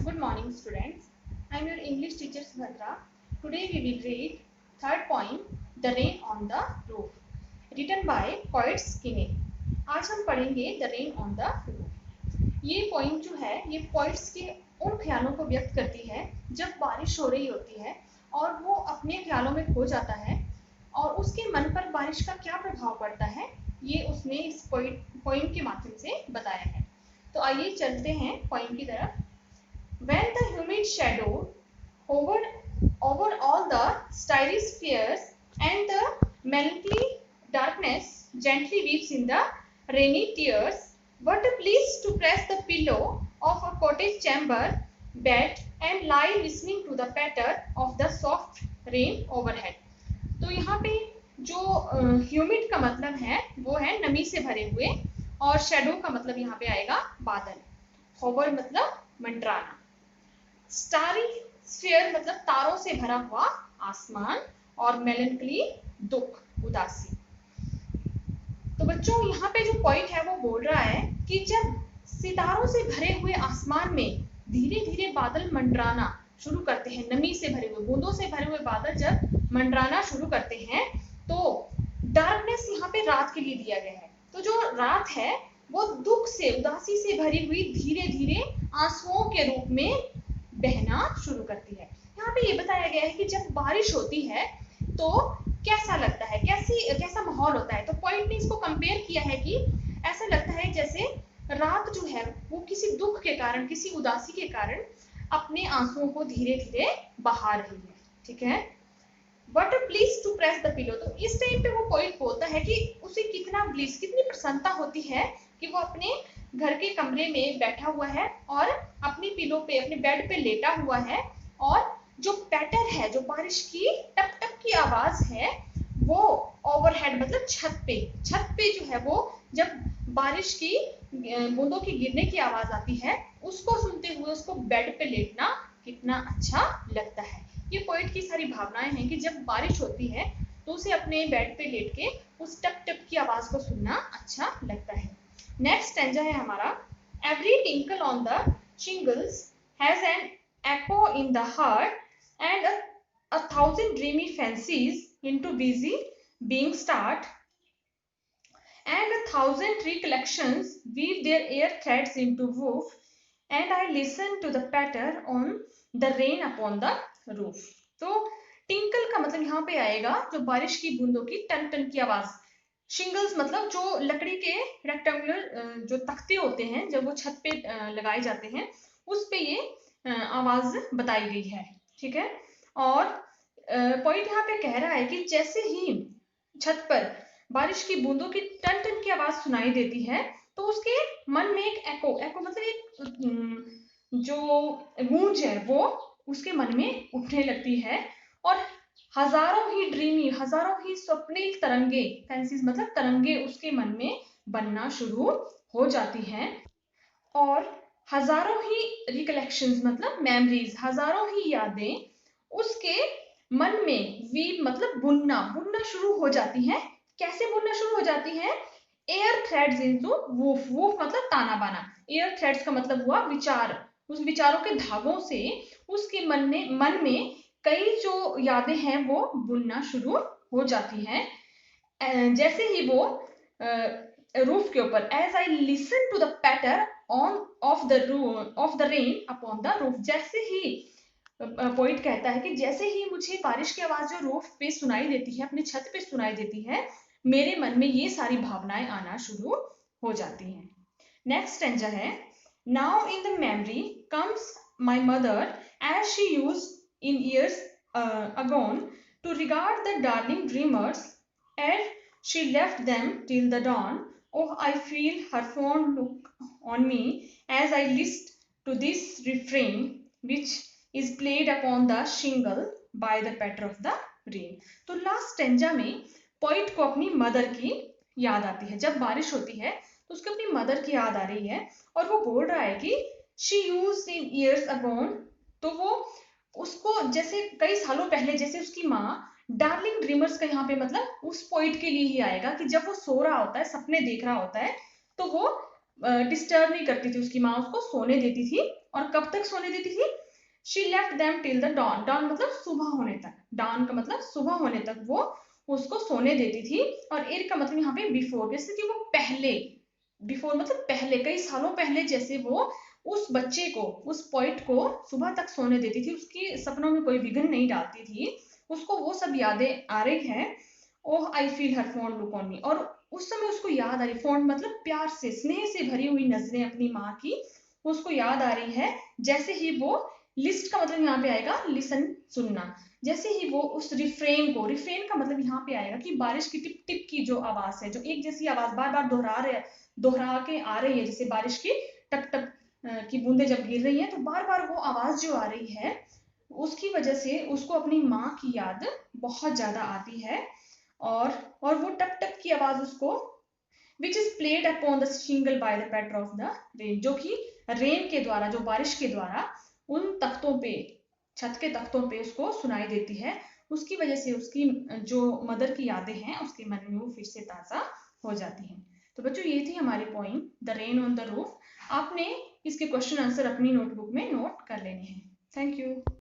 Good morning, students. I am your English teacher Subhadra. Today we will read third poem, The Rain on the Roof, written by poet Skinner. आज हम पढ़ेंगे The Rain on the Roof. ये poem जो है ये poets के उन ख्यालों को व्यक्त करती है जब बारिश हो रही होती है और वो अपने ख्यालों में खो जाता है और उसके मन पर बारिश का क्या प्रभाव पड़ता है ये उसने इस पोइम के माध्यम से बताया है। तो आइए चलते हैं पोइम की तरफ। When the humid shadow hovered over all the starry spheres and the melancholy darkness gently weeps in the rainy tears, what a bliss to press the pillow of a cottage chamber bed and lie listening to the patter of the soft rain overhead. तो यहाँ पे जो humid का मतलब है वो है नमी से भरे हुए और शेडो का मतलब यहाँ पे आएगा बादल। होवर मतलब मंडराना। स्टारी स्फीयर मतलब तारों से भरा हुआ आसमान और मेलनकली दुख उदासी। तो बच्चों यहाँ पे जो पॉइंट है वो बोल रहा है कि जब सितारों से भरे हुए आसमान में धीरे धीरे बादल मंडराना शुरू करते हैं, नमी से भरे हुए बूंदों से भरे हुए बादल जब मंडराना शुरू करते हैं तो डार्कनेस यहाँ पे रात के लिए दिया गया है। तो जो रात है वो दुख से उदासी से भरी हुई धीरे धीरे आंसुओं के रूप में बहना शुरू करती है। यहाँ पे ये बताया गया है कि जब बारिश होती है तो कैसा लगता है, कैसा माहौल होता है। तो पॉइंट ने इसको कंपेयर किया है कि ऐसा लगता है जैसे रात जो है वो किसी दुख के कारण, किसी उदासी के कारण अपने आंसुओं को धीरे धीरे बहा रही है। ठीक है। What a bliss to press the pillow। तो इस टाइम पे वो पॉइंट बोलता है कि उसे कितना ब्लिस, कितनी प्रसन्नता होती है कि वो अपने घर के कमरे में बैठा हुआ है और अपनी पिलो पे, अपने बेड पे लेटा हुआ है और जो पैटर है, जो बारिश की टप टप की आवाज है वो ओवरहेड मतलब छत पे जो है वो जब बारिश की बूंदों की गिरने की आवाज आती है उसको सुनते हुए उसको बेड पे लेटना कितना अच्छा लगता है। ये पोइट की सारी भावनाएं हैं कि जब बारिश होती है तो उसे अपने बेड पे लेट के उस टप टप की आवाज को सुनना अच्छा लगता है। नेक्स्ट स्टैंजा है हमारा। Every tinkle on the shingles has an echo in the heart and a thousand dreamy fancies into busy being start and a thousand recollections weave their air threads into woof and I listen to the patter on the rain upon the roof। तो tinkle का मतलब यहाँ पे आएगा जो बारिश की बूंदों की टन टन की आवाज। शिंगल्स मतलब जो लकड़ी के रेक्टेंगुलर जो तख्ते होते हैं जब वो छत पे लगाए जाते हैं उस पे ये आवाज बताई गई है। ठीक है। और पॉइंट यहाँ पे कह रहा है कि जैसे ही छत पर बारिश की बूंदों की टन टन की आवाज सुनाई देती है तो उसके मन में एक एको मतलब एक जो गूंज है वो उसके मन में उठने लगती है और हजारों ही स्वप्निल तरंगे, फैंसीज मतलब तरंगे उसके मन में बनना शुरू हो जाती हैं और हजारों ही रिकलेक्शंस मतलब मेमोरीज, हजारों ही यादें उसके मन में वीव मतलब बुनना शुरू हो जाती हैं। कैसे बुनना शुरू हो जाती हैं? Air threads into woof, woof मतलब ताना बाना। एयर थ्रेड्स का मतलब हुआ विचार, उस विचारों के धागों से उसके मन में कई जो यादें हैं वो बुनना शुरू हो जाती हैं। जैसे ही वो रूफ के ऊपर as I listen to the patter of the rain upon the roof, जैसे ही पोइट कहता है कि जैसे ही मुझे बारिश की आवाज जो रूफ पे सुनाई देती है, अपने छत पे सुनाई देती है, मेरे मन में ये सारी भावनाएं आना शुरू हो जाती हैं। नेक्स्ट स्टैंजा है। Now in the memory comes my mother as she used in years agone to regard the darling dreamers as she left them till the dawn. Oh, I feel her fond look on me as I list to this refrain which is played upon the shingle by the patter of the rain। तो last stanza में poet को अपनी mother की याद आती है। जब बारिश होती है तो उसको अपनी मदर की याद आ रही है और वो बोल रहा है कि she used in years agone, तो वो उसको जैसे कई सालों पहले जैसे उसकी माँ डार्लिंग ड्रीमर्स का यहाँ पे मतलब उस पोइट के लिए ही आएगा कि जब वो सो रहा होता है, सपने देख रहा होता है तो वो डिस्टर्ब नहीं करती थी, उसकी माँ उसको सोने देती थी। और कब तक सोने देती थी? She left them till the dawn. Dawn मतलब सुबह होने तक, डॉन का मतलब सुबह होने तक वो उसको सोने देती थी। और एर का मतलब यहाँ पे बिफोर, जैसे कि वो पहले, बिफोर मतलब पहले, कई सालों पहले जैसे वो उस बच्चे को, उस पोइट को सुबह तक सोने देती थी, उसकी सपनों में कोई विघ्न नहीं डालती थी, उसको वो सब यादें आ रही हैं। Oh I feel her fond look on me, और उस समय उसको याद आ रही, फॉन्ड मतलब प्यार से, स्नेह से भरी हुई नजरें अपनी माँ की उसको याद आ रही है। जैसे ही वो, लिस्ट का मतलब यहाँ पे आएगा लिसन, सुनना। जैसे ही वो उस रिफ्रेन को, रिफ्रेन का मतलब यहाँ पे आएगा कि बारिश की टिप टिप की जो आवाज है, जो एक जैसी आवाज बार बार दोहरा के आ रही है, जैसे बारिश की टप टप की बूंदे जब गिर रही है, तो बार बार वो आवाज जो आ रही है, उसकी वजह से उसको अपनी माँ की याद बहुत ज्यादा आती है। और और वो टप टप की आवाज उसको, which is played upon the shingle by the patter of the rain, जो कि रेन के द्वारा, जो बारिश के द्वारा उन तख्तों पे, छत के तख्तों पे उसको सुनाई देती है। उसकी वजह से उसकी जो मदर की यादें हैं उसके मन में वो फिर से ताजा हो जाती हैं। तो बच्चों ये थी हमारी point the rain on the roof. आपने इसके क्वेश्चन आंसर अपनी नोटबुक में नोट कर लेने हैं। Thank you.